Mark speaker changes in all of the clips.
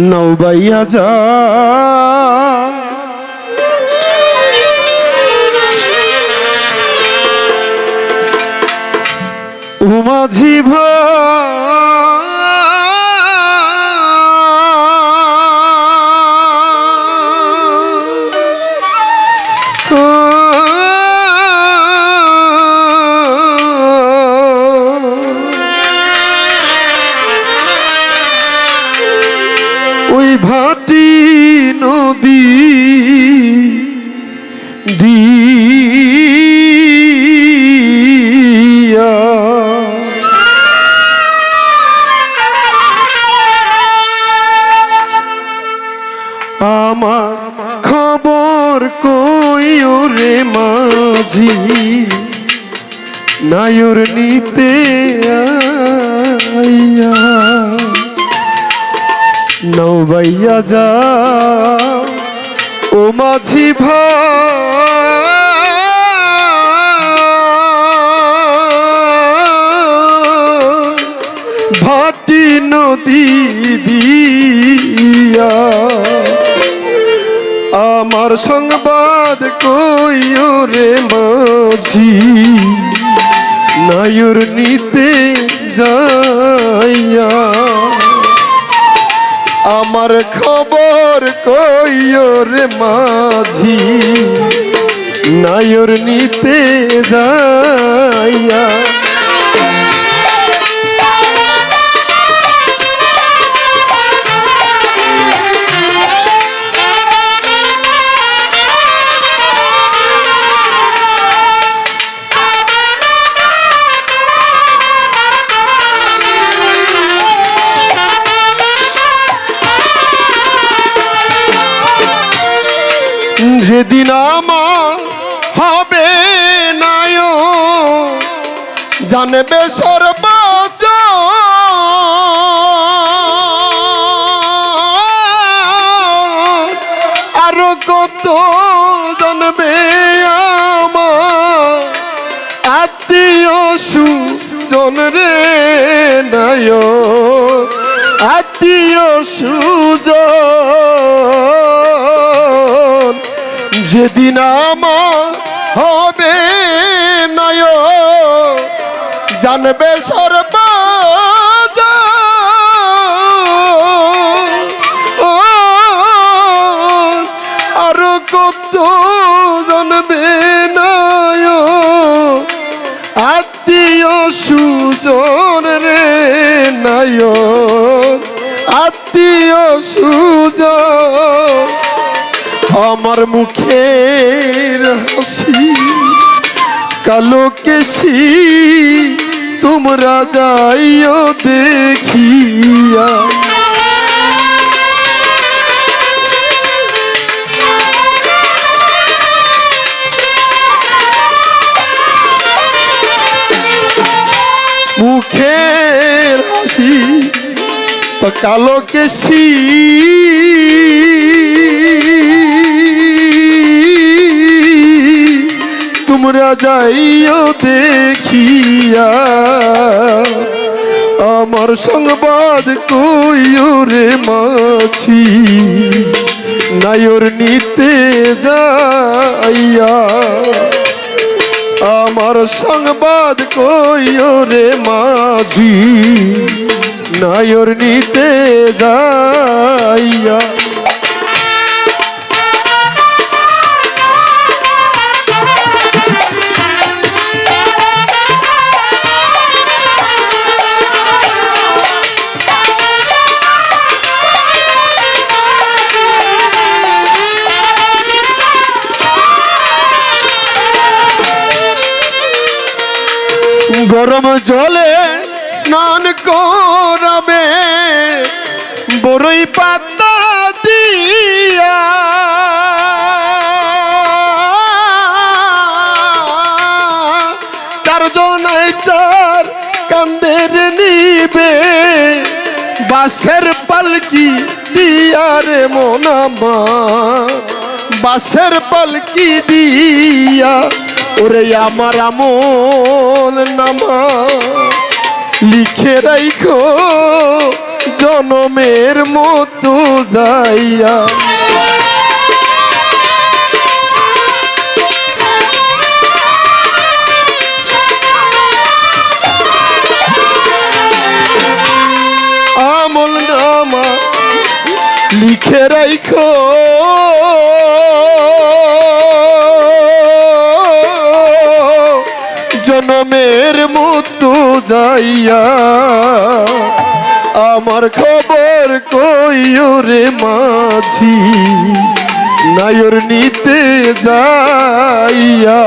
Speaker 1: নৌবাইয়া যা উমাঝি ওই ভাটি নদী দিয়া আমার খবর কইও রে মাঝি নায়র নিতে আইয়া নৌবাইয়া যা ও মাঝি ভাটি নদী দিয়া আমার সংবাদ কইও রে মাঝি নায়র নিতে যাইয়া আমার খবর কইও রে মাঝি নায়র নিতে যাইয়া যেদিন আমার হবে নায় জানবে সর্বজ আরো কত জানবে আমার আত্মীয় সুজন রে নায় আত্মীয় সুজন যেদিন আমার হবে নায় জানবে সর্বজ আরো কত জানবে নায় আত্মীয় সুজন রে নায় আত্মীয় সুজন আমার মুখের হাসি কালো কেশি তোমরা যাইও দেখিয়া মুখের হাসি কালো কেশি তোমরা যাইও দেখিয়া আমার সংবাদ কইও রে মাঝি নায়র নিতে যাইয়া আমার সংবাদ কইও রে মাঝি নায়র নিতে যাইয়া গরম জলে স্নান করাবে বড়ই পাতা দিয়া চারজনায় চার কান্দের নিবে বাঁশের পালকি দিয়া রে মন আমার বাঁশের পালকি দিয়া ওরে আমার আমল নামা লিখে রাখো জনমের মতো যাইয়া আমল নামা লিখে রাখো জনমের মতো যাইয়া আমার খবর কইও রে মাঝি নায়র নিতে যাইয়া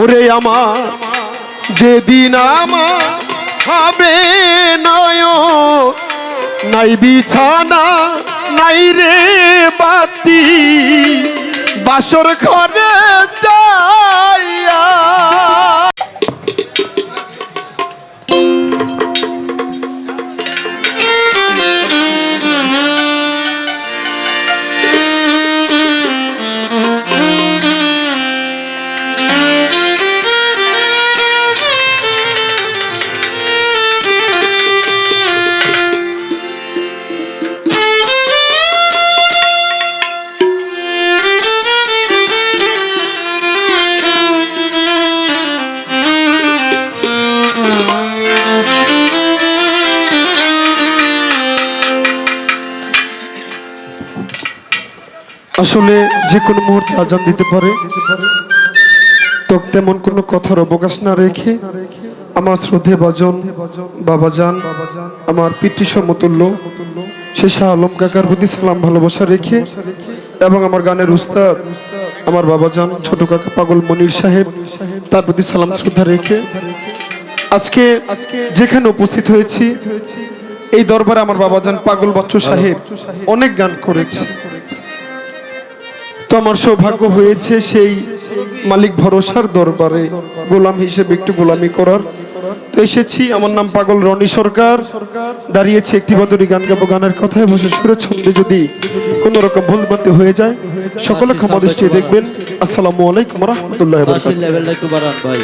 Speaker 1: ওরে আমার যেদিন আমার হবে নয় নাই বিছানা নাই রে বাতি বাসর ঘরে যাইয়া আসলে যে কোনো মুহূর্তে আজান দিতে পারে, তো তেমন কোনো কথার অবকাশ না রেখে আমার শ্রদ্ধেয় বাজন বাবাজান আমার পিতৃ সমতুল্য সে শাহ আলম কাকার প্রতি সালাম ভালোবাসা রেখে এবং আমার গানের উস্তাদ আমার বাবাজান ছোট কাকা পাগল মনির সাহেব তার প্রতি সালাম শ্রদ্ধা রেখে আজকে যেখানে উপস্থিত হয়েছি এই দরবারে আমার বাবাজান পাগল বাচ্চু সাহেব অনেক গান করেছে। তো আমার সৌভাগ্য হয়েছে সেই মালিক ভরসার দরবারে গোলাম হিসেবে একটু গোলামি করার। তো এসেছি, আমার নাম পাগল রনি সরকার, দাঁড়িয়েছি একটি বদরি গান গাবো। গানের কথায় বসে সুরে ছন্দে যদি কোনো রকম ভুলভ্রান্তি হয়ে যায় সকলে ক্ষমা দৃষ্টি দেখবেন। আসসালামু আলাইকুম ওয়া রাহমাতুল্লাহি ওয়া বারাকাতুহু।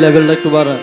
Speaker 2: লেভেলটা একটু বাড়ান।